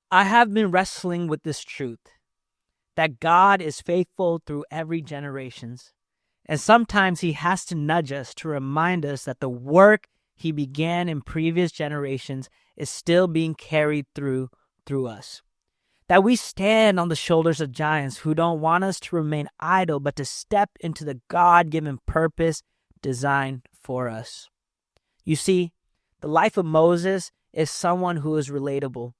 I have been wrestling with this truth that God is faithful through every generations. And sometimes he has to nudge us to remind us that the work he began in previous generations is still being carried through us. That we stand on the shoulders of giants who don't want us to remain idle, but to step into the God-given purpose designed for us. You see, the life of Moses is someone who is relatable,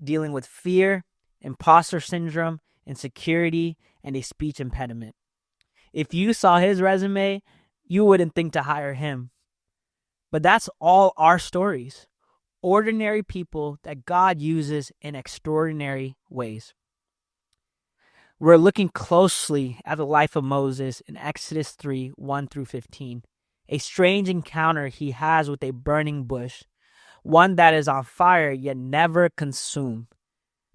dealing with fear, imposter syndrome, insecurity, and a speech impediment. If you saw his resume, you wouldn't think to hire him. But that's all our stories. Ordinary people that God uses in extraordinary ways. We're looking closely at the life of Moses in Exodus 3, 1 through 15. A strange encounter he has with a burning bush, one that is on fire yet never consumed.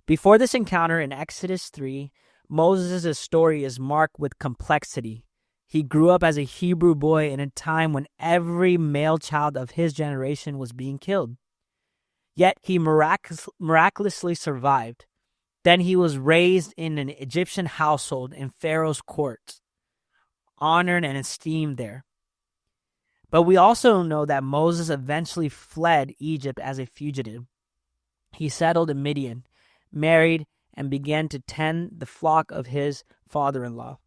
Before this encounter in Exodus 3, Moses' story is marked with complexity. He grew up as a Hebrew boy in a time when every male child of his generation was being killed. Yet he miraculously survived. Then he was raised in an Egyptian household in Pharaoh's court, honored and esteemed there. But we also know that Moses eventually fled Egypt as a fugitive. He settled in Midian, married, and began to tend the flock of his father-in-law.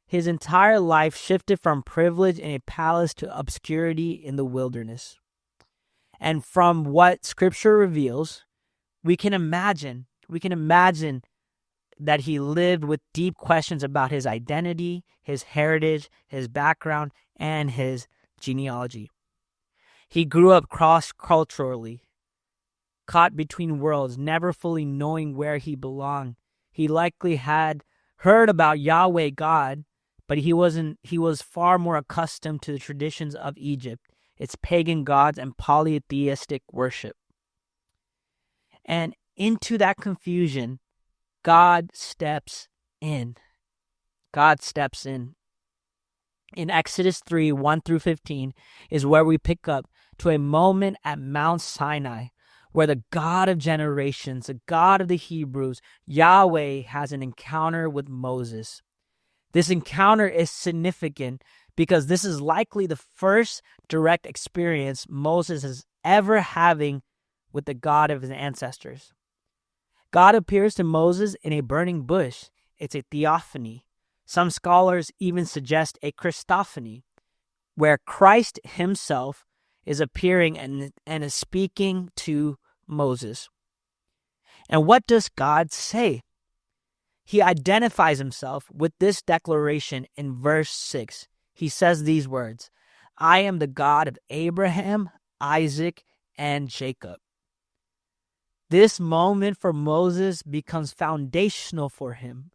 His entire life shifted from privilege in a palace to obscurity in the wilderness. And from what Scripture reveals, we can imagine that he lived with deep questions about his identity, his heritage, his background, and his genealogy. He grew up cross-culturally, caught between worlds, never fully knowing where he belonged. He likely had heard about Yahweh God, but he was far more accustomed to the traditions of Egypt, its pagan gods and polytheistic worship. And into that confusion, God steps in. God steps in. In Exodus 3, 1 through 15 is where we pick up to a moment at Mount Sinai, where the God of generations, the God of the Hebrews, Yahweh, has an encounter with Moses. This encounter is significant because this is likely the first direct experience Moses is ever having with the God of his ancestors. God appears to Moses in a burning bush. It's a theophany. Some scholars even suggest a Christophany, where Christ himself is appearing and is speaking to Moses. And what does God say? He identifies himself with this declaration in verse 6. He says these words, "I am the God of Abraham, Isaac, and Jacob." This moment for Moses becomes foundational for him.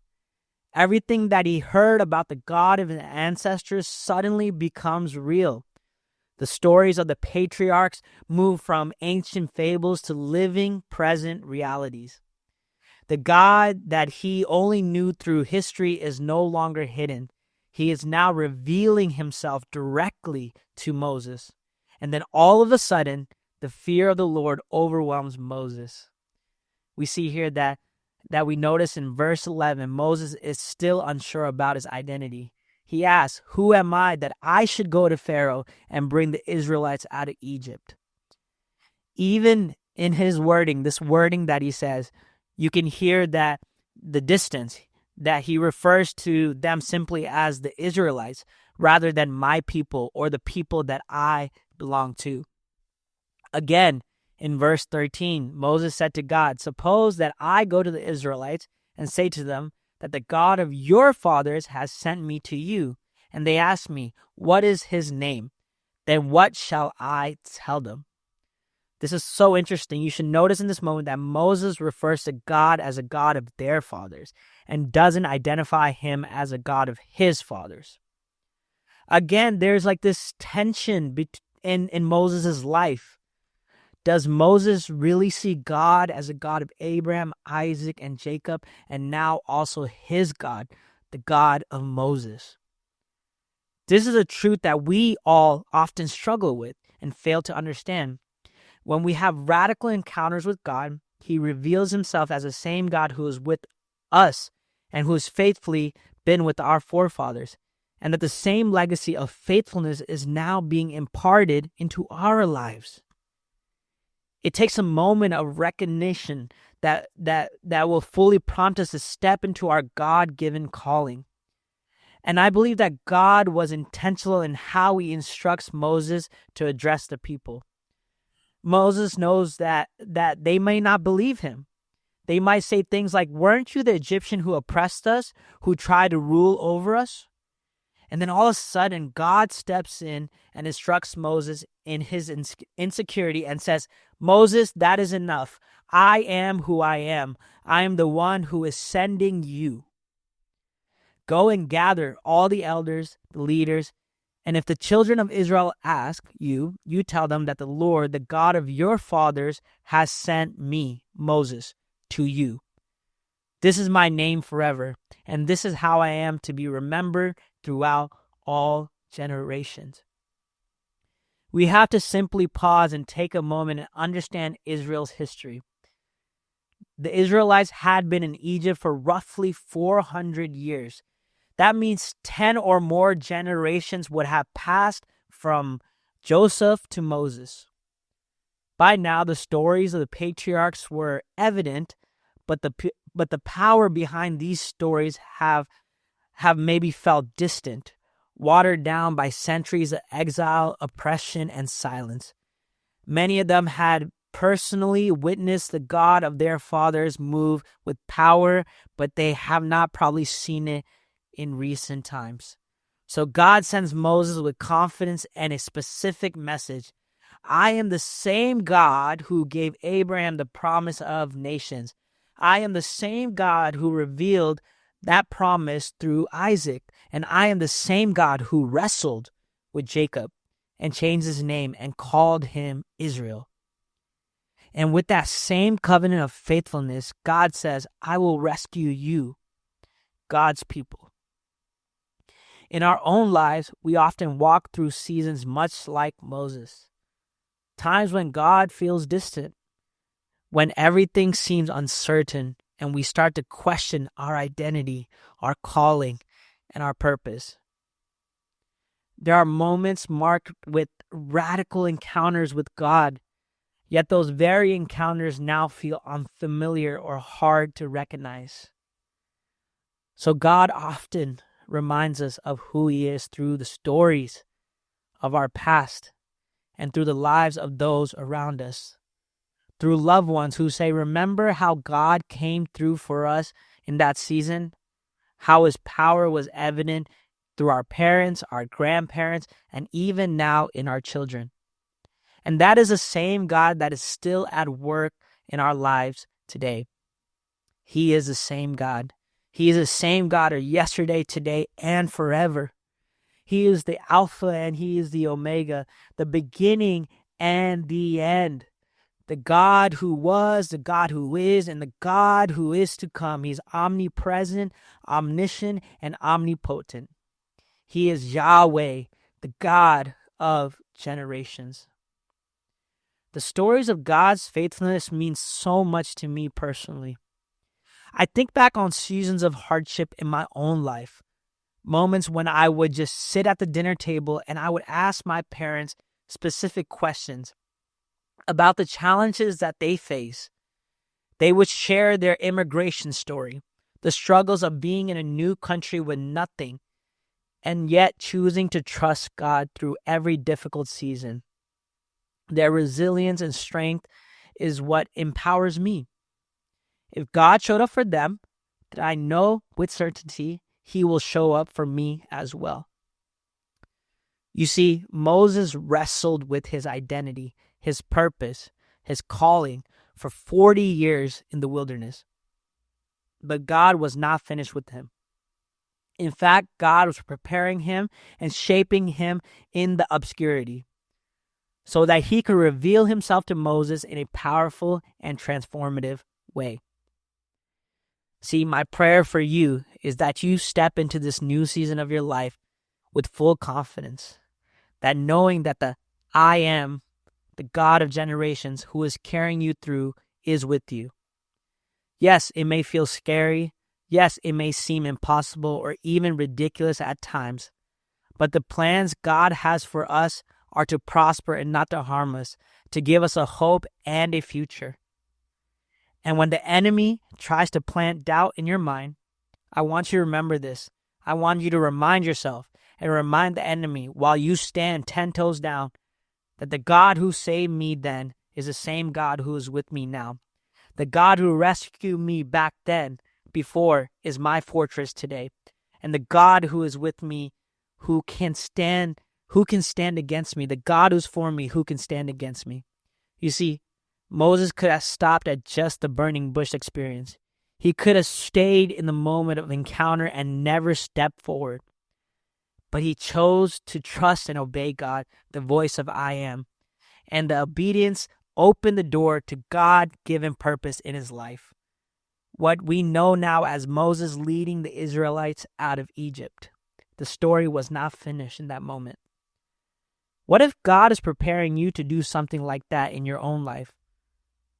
Everything that he heard about the God of his ancestors suddenly becomes real. The stories of the patriarchs move from ancient fables to living, present realities. The God that he only knew through history is no longer hidden. He is now revealing himself directly to Moses. And then all of a sudden, the fear of the Lord overwhelms Moses. We see here that we notice in verse 11, Moses is still unsure about his identity. He asks, "Who am I that I should go to Pharaoh and bring the Israelites out of Egypt?" Even in his wording, this wording that he says, you can hear that the distance, that he refers to them simply as the Israelites rather than my people or the people that I belong to. Again, in verse 13, Moses said to God, "Suppose that I go to the Israelites and say to them that the God of your fathers has sent me to you, and they ask me, 'What is his name?' Then what shall I tell them?" This is so interesting. You should notice in this moment that Moses refers to God as a God of their fathers and doesn't identify him as a God of his fathers. Again, there's like this tension in Moses' life. Does Moses really see God as a God of Abraham, Isaac, and Jacob, and now also his God, the God of Moses? This is a truth that we all often struggle with and fail to understand. When we have radical encounters with God, he reveals himself as the same God who is with us and who has faithfully been with our forefathers, and that the same legacy of faithfulness is now being imparted into our lives. It takes a moment of recognition that will fully prompt us to step into our God-given calling. And I believe that God was intentional in how he instructs Moses to address the people. Moses knows that they may not believe him. They might say things like, "Weren't you the Egyptian who oppressed us, who tried to rule over us?" And then all of a sudden, God steps in and instructs Moses in his insecurity and says, "Moses, that is enough. I am who I am. I am the one who is sending you. Go and gather all the elders, the leaders, and if the children of Israel ask you, you tell them that the Lord, the God of your fathers, has sent me, Moses, to you. This is my name forever, and this is how I am to be remembered throughout all generations." We have to simply pause and take a moment and understand Israel's history. The Israelites had been in Egypt for roughly 400 years. That means 10 or more generations would have passed from Joseph to Moses. By now, the stories of the patriarchs were evident, but the power behind these stories have maybe felt distant, watered down by centuries of exile, oppression, and silence. Many of them had personally witnessed the God of their fathers move with power, but they have not probably seen it in recent times. So God sends Moses with confidence and a specific message. I am the same God who gave Abraham the promise of nations. I am the same God who revealed that promise through Isaac. And I am the same God who wrestled with Jacob and changed his name and called him Israel. And with that same covenant of faithfulness, God says, I will rescue you, God's people. In our own lives, we often walk through seasons much like Moses. Times when God feels distant, when everything seems uncertain, and we start to question our identity, our calling, and our purpose. There are moments marked with radical encounters with God, yet those very encounters now feel unfamiliar or hard to recognize. So God often reminds us of who he is through the stories of our past and through the lives of those around us. Through loved ones who say, remember how God came through for us in that season? How his power was evident through our parents, our grandparents, and even now in our children. And that is the same God that is still at work in our lives today. He is the same God. He is the same God of yesterday, today, and forever. He is the Alpha and he is the Omega, the beginning and the end. The God who was, the God who is, and the God who is to come. He's omnipresent, omniscient, and omnipotent. He is Yahweh, the God of generations. The stories of God's faithfulness mean so much to me personally. I think back on seasons of hardship in my own life, moments when I would just sit at the dinner table and I would ask my parents specific questions about the challenges that they face. They would share their immigration story, the struggles of being in a new country with nothing, and yet choosing to trust God through every difficult season. Their resilience and strength is what empowers me. If God showed up for them, then I know with certainty he will show up for me as well. You see, Moses wrestled with his identity, his purpose, his calling for 40 years in the wilderness. But God was not finished with him. In fact, God was preparing him and shaping him in the obscurity so that he could reveal himself to Moses in a powerful and transformative way. See, my prayer for you is that you step into this new season of your life with full confidence, that knowing that the I am, the God of generations who is carrying you through, is with you. Yes, it may feel scary. Yes, it may seem impossible or even ridiculous at times. But the plans God has for us are to prosper and not to harm us, to give us a hope and a future. And when the enemy tries to plant doubt in your mind, I want you to remember this. I want you to remind yourself and remind the enemy while you stand 10 toes down that the God who saved me then is the same God who is with me now. The God who rescued me back then, before, is my fortress today. And the God who is with me, who can stand against me? The God who's for me, who can stand against me? You see, Moses could have stopped at just the burning bush experience. He could have stayed in the moment of encounter and never stepped forward. But he chose to trust and obey God, the voice of I am. And the obedience opened the door to God-given purpose in his life. What we know now as Moses leading the Israelites out of Egypt. The story was not finished in that moment. What if God is preparing you to do something like that in your own life?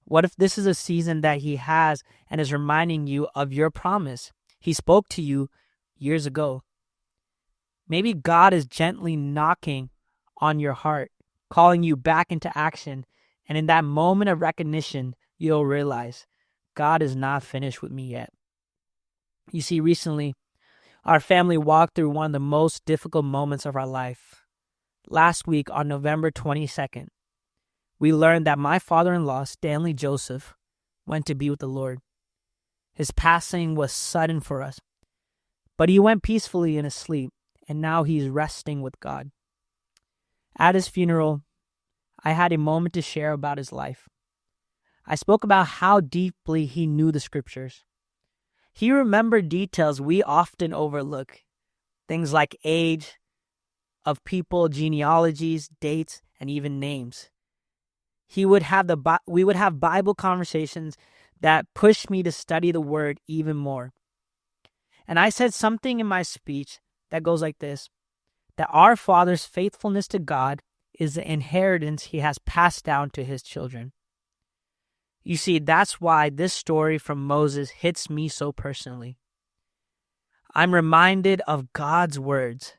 What if this is a season that he has and is reminding you of your promise? He spoke to you years ago. Maybe God is gently knocking on your heart, calling you back into action. And in that moment of recognition, you'll realize God is not finished with me yet. You see, recently, our family walked through one of the most difficult moments of our life. Last week, on November 22nd, we learned that my father-in-law, Stanley Joseph, went to be with the Lord. His passing was sudden for us, but he went peacefully in his sleep, and now he's resting with God. At his funeral, I had a moment to share about his life. I spoke about how deeply he knew the scriptures. He remembered details we often overlook, things like age of people, genealogies, dates, and even names. We would have Bible conversations that pushed me to study the word even more. And I said something in my speech that goes like this, that our Father's faithfulness to God is the inheritance he has passed down to his children. You see, that's why this story from Moses hits me so personally. I'm reminded of God's words,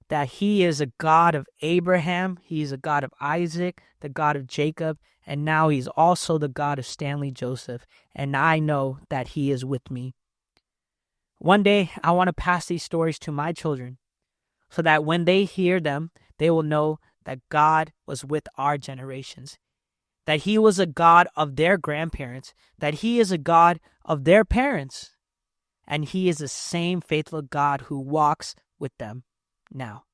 that he is a God of Abraham, he's a God of Isaac, the God of Jacob, and now he's also the God of Stanley Joseph, and I know that he is with me. One day, I want to pass these stories to my children, so that when they hear them, they will know that God was with our generations, that he was a God of their grandparents, that he is a God of their parents, and he is the same faithful God who walks with them now.